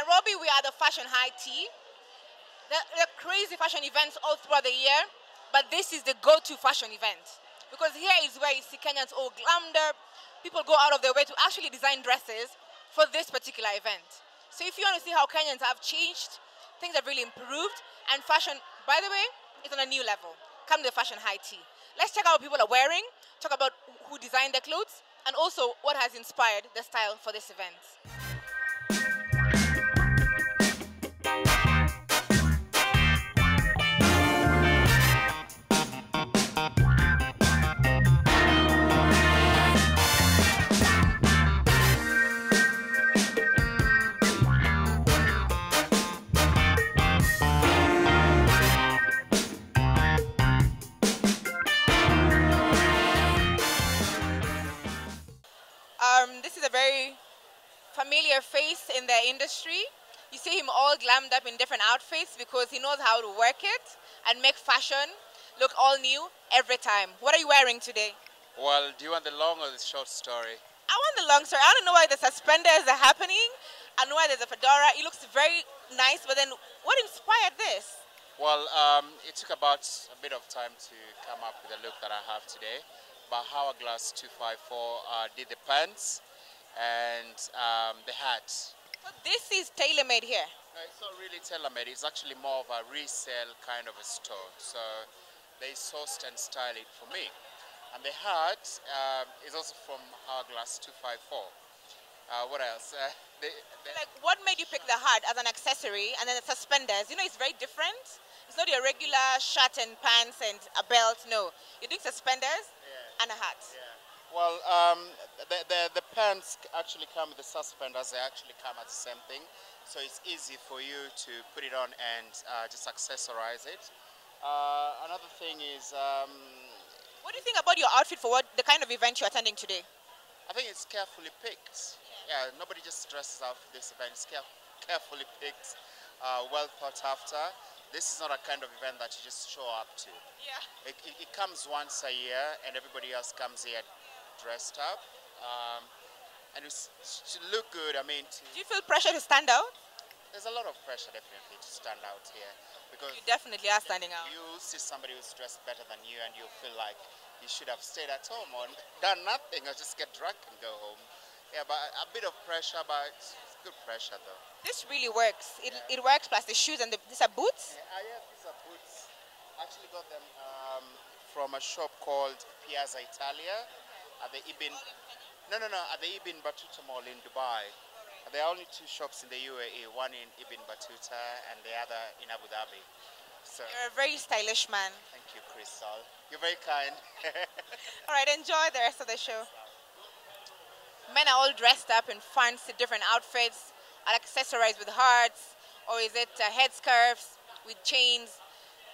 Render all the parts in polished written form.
Nairobi, we are the Fashion High Tea. There are crazy fashion events all throughout the year, but this is the go-to fashion event. Because here is where you see Kenyans all glammed up. People go out of their way to actually design dresses for this particular event. So if you want to see how Kenyans have changed, things have really improved, and fashion, by the way, is on a new level. Come to the Fashion High Tea. Let's check out what people are wearing, talk about who designed the clothes, and also what has inspired the style for this event. This is a very familiar face in the industry. You see him all glammed up in different outfits because he knows how to work it and make fashion look all new every time. What are you wearing today? Well, do you want the long or the short story? I want the long story. I don't know why the suspenders are happening. I know why there's a fedora. It looks very nice, but then what inspired this? Well, it took about a bit of time to come up with the look that I have today. But Hourglass 254 did the pants and the hat. So this is tailor-made here? No, it's not really tailor-made. It's actually more of a resale kind of a store. So they sourced and styled it for me. And the hat is also from Hourglass 254. What else? Like, what made you pick the hat as an accessory and then the suspenders? You know, it's very different. It's not your regular shirt and pants and a belt. No, you're doing suspenders and a hat. Yeah. Well, the pants actually come with the suspenders. They actually come at the same thing, so it's easy for you to put it on and just accessorize it. Another thing is, what do you think about your outfit for the kind of event you're attending today? I think it's carefully picked. Yeah, nobody just dresses out for this event. It's carefully picked, well thought after. This is not a kind of event that you just show up to. Yeah. It comes once a year, and everybody else comes here dressed up, and it should look good. I mean, do you feel pressure to stand out? There's a lot of pressure definitely to stand out here, because you definitely are standing out. You see somebody who's dressed better than you, and you feel like you should have stayed at home or done nothing, or just get drunk and go home. Yeah, but a bit of pressure, but it's good pressure though. This really works. It works, plus the shoes and these are boots? Yeah, these are boots. I actually got them from a shop called Piazza Italia at the Ibn... No, at the Ibn Battuta Mall in Dubai. Right. There are only two shops in the UAE, one in Ibn Battuta and the other in Abu Dhabi. So, you're a very stylish man. Thank you, Crystal. You're very kind. All right, enjoy the rest of the show. Men are all dressed up in fancy different outfits, are accessorized with hearts, or is it headscarves with chains?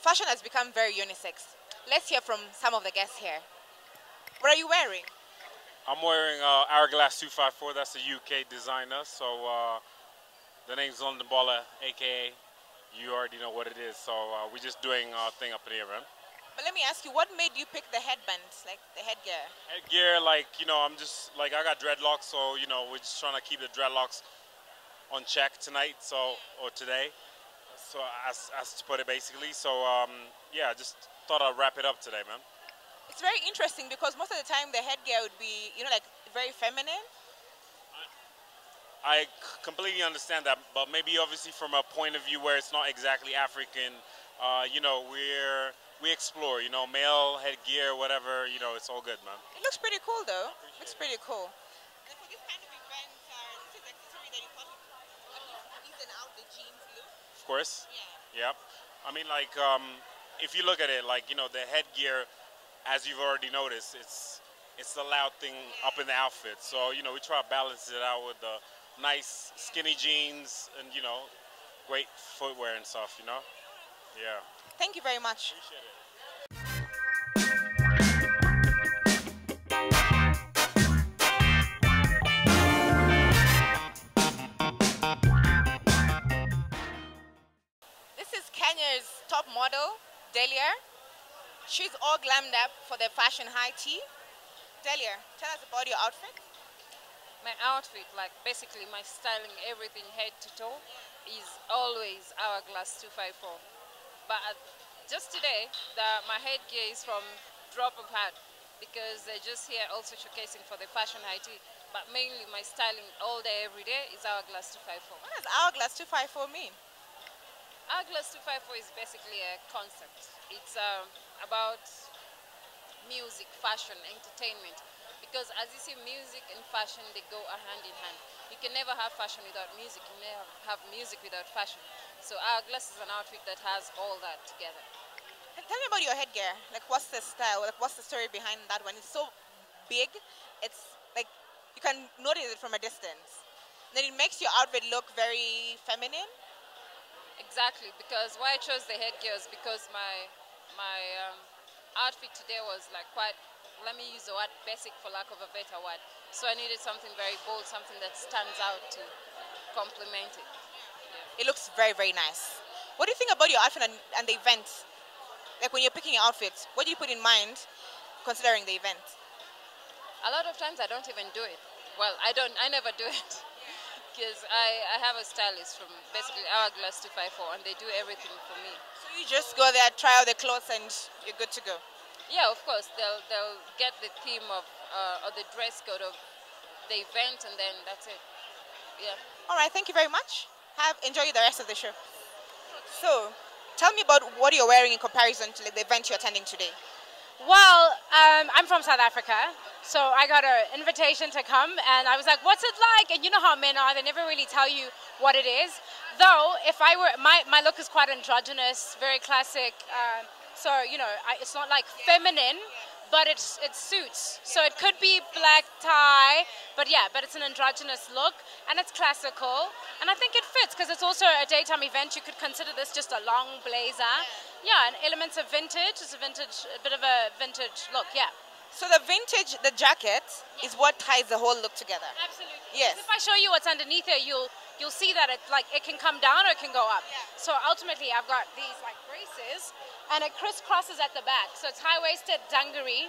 Fashion has become very unisex. Let's hear from some of the guests here. What are you wearing? I'm wearing Hourglass 254. That's a UK designer. So the name's London Baller, aka you already know what it is. So we're just doing our thing up in here, man. But let me ask you, what made you pick the headband, like the headgear? Headgear, like, you know, I'm just, like, I got dreadlocks, so, you know, we're just trying to keep the dreadlocks on check tonight, so, or today, so, as to put it, basically. So, yeah, just thought I'd wrap it up today, man. It's very interesting because most of the time the headgear would be, you know, like, very feminine. I completely understand that, but maybe obviously from a point of view where it's not exactly African, you know, we explore, you know, male headgear, whatever, you know, it's all good, man. It looks pretty cool, though. It looks pretty cool. And for this kind of event, this is accessory that you thought would even out the jeans look? Of course. Yeah. Yeah. I mean, like, if you look at it, like, you know, the headgear, as you've already noticed, it's the loud thing up in the outfit. So, you know, we try to balance it out with the nice skinny jeans and, you know, great footwear and stuff, you know? Yeah. Thank you very much. Appreciate it. This is Kenya's top model, Delia. She's all glammed up for the Fashion High Tea. Delia, tell us about your outfit. My outfit, like basically my styling, everything head to toe, is always Hourglass 254. But just today, my headgear is from Drop of Hat because they're just here also showcasing for the fashion IT. But mainly my styling all day, every day is Hourglass 254. What does Hourglass 254 mean? Hourglass 254 is basically a concept. It's about music, fashion, entertainment. Because as you see, music and fashion, they go hand in hand. You can never have fashion without music. You never have music without fashion. So Hourglass is an outfit that has all that together. And tell me about your headgear. Like, what's the style? Like, what's the story behind that one? It's so big. It's like you can notice it from a distance. Then it makes your outfit look very feminine. Exactly, because why I chose the headgear is because my outfit today was like quite, let me use the word basic for lack of a better word. So I needed something very bold, something that stands out to complement it. It looks very, very nice. What do you think about your outfit and the event? Like when you're picking your outfits, what do you put in mind considering the event? A lot of times I don't even do it. Well, I never do it. Because I have a stylist from basically Hourglass 254 and they do everything for me. So you just go there, try out the clothes, and you're good to go. Yeah, of course. They'll get the theme of or the dress code of the event, and then that's it. Yeah. All right, thank you very much. Enjoy the rest of the show. So, tell me about what you're wearing in comparison to the event you're attending today. Well, I'm from South Africa, so I got an invitation to come, and I was like, what's it like? And you know how men are, they never really tell you what it is. Though, if I were, my look is quite androgynous, very classic, so, you know, it's not like feminine, but it suits. So it could be black tie, but it's an androgynous look, and it's classical, and I think it fits, because it's also a daytime event. You could consider this just a long blazer. Yeah, and elements of vintage. It's a bit of a vintage look, yeah. So the vintage, the jacket, is what ties the whole look together. Absolutely. Yes. If I show you what's underneath here, you'll see that it can come down or it can go up. Yeah. So ultimately, I've got these like braces, and it crisscrosses at the back. So it's high-waisted dungaree,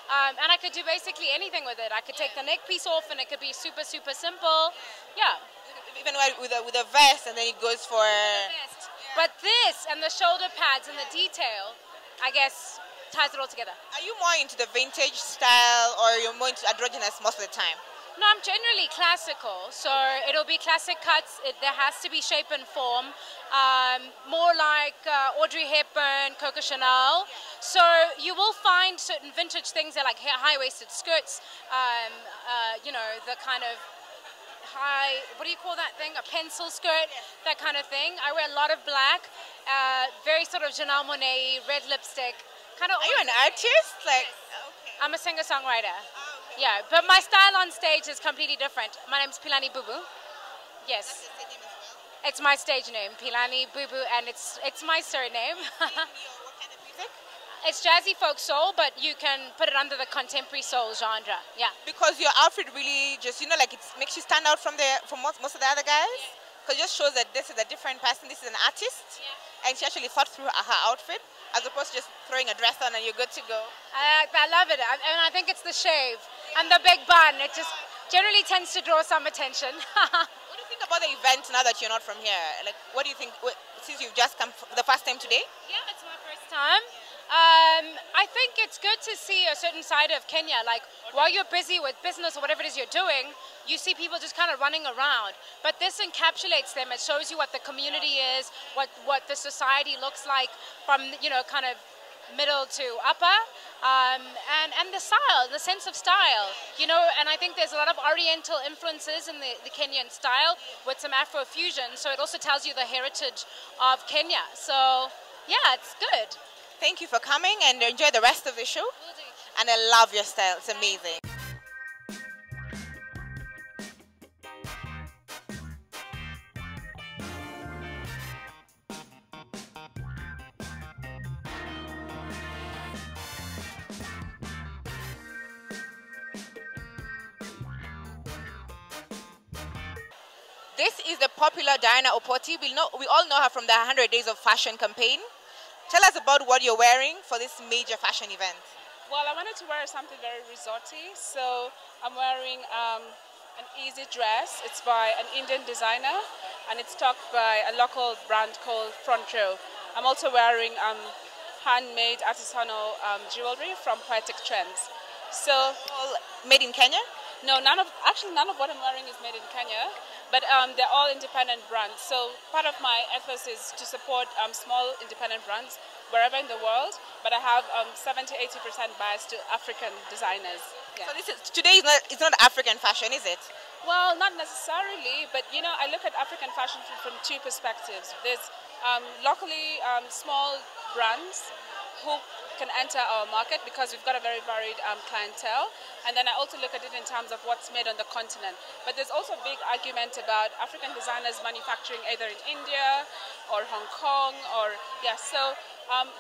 and I could do basically anything with it. I could take the neck piece off, and it could be super, super simple. Yeah. Even with a vest, and then it goes for... Vest. But this and the shoulder pads and the detail, I guess, ties it all together. Are you more into the vintage style, or you're more into androgynous most of the time? No, I'm generally classical, so it'll be classic cuts. There has to be shape and form, more like Audrey Hepburn, Coco Chanel. So you will find certain vintage things. They're like high-waisted skirts, you know, the kind of high, what do you call that thing? A pencil skirt, that kind of thing. I wear a lot of black, very sort of Janelle Monáe, red lipstick. Kind of. Are you an artist? Like, okay. I'm a singer-songwriter. Yeah, but my style on stage is completely different. My name's Philani Bubu. Yes. It's my stage name, Philani Bubu, and it's my surname. What kind of music? It's jazzy folk soul, but you can put it under the contemporary soul genre. Yeah. Because your outfit really just, you know, like it makes you stand out from most of the other guys. Because it just shows that this is a different person. This is an artist, and she actually thought through her outfit, as opposed to just throwing a dress on and you're good to go. I love it, and I think it's the shave and the big bun. It just generally tends to draw some attention. What do you think about the event now that you're not from here? Like, what do you think, since you've just come for the first time today? Yeah, it's my first time. I think it's good to see a certain side of Kenya. Like, while you're busy with business or whatever it is you're doing, you see people just kind of running around. But this encapsulates them. It shows you what the community is, what the society looks like from, you know, kind of middle to upper, and the style, the sense of style, you know. And I think there's a lot of Oriental influences in the Kenyan style with some Afro fusion. So it also tells you the heritage of Kenya. So yeah, it's good. Thank you for coming, and enjoy the rest of the show. Will do. And I love your style. It's amazing. This is the popular Diana Opoti. We all know her from the 100 Days of Fashion campaign. Tell us about what you're wearing for this major fashion event. Well, I wanted to wear something very resorty, so I'm wearing an easy dress. It's by an Indian designer, and it's topped by a local brand called Front Row. I'm also wearing handmade artisanal jewelry from Poetic Trends. So, All made in Kenya? no, none of what I'm wearing is made in Kenya, but they're all independent brands. So part of my ethos is to support small independent brands wherever in the world, but I have 70-80% bias to African designers. Yeah. So today is not African fashion, is it? Well, not necessarily, but you know, I look at African fashion from two perspectives. There's locally small brands who can enter our market because we've got a very varied clientele, and then I also look at it in terms of what's made on the continent. But there's also a big argument about African designers manufacturing either in India or Hong Kong, or so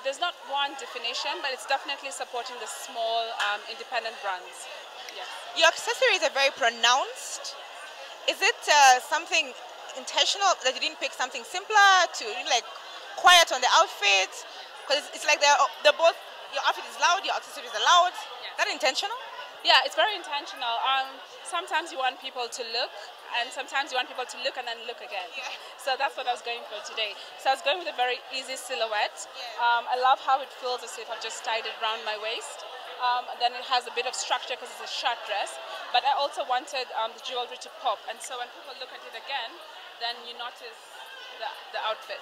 there's not one definition, but it's definitely supporting the small independent brands. Yes. Your accessories are very pronounced. Is it something intentional that you didn't pick something simpler to like quiet on the outfit? Because it's like they're both, your outfit is loud, your accessories are loud. Yes. Is that intentional? Yeah, it's very intentional. Sometimes you want people to look, and sometimes you want people to look and then look again. Yeah. So that's what I was going for today. So I was going with a very easy silhouette. Yeah. I love how it feels as if I've just tied it around my waist. Then it has a bit of structure because it's a short dress. But I also wanted the jewelry to pop. And so when people look at it again, then you notice the outfit.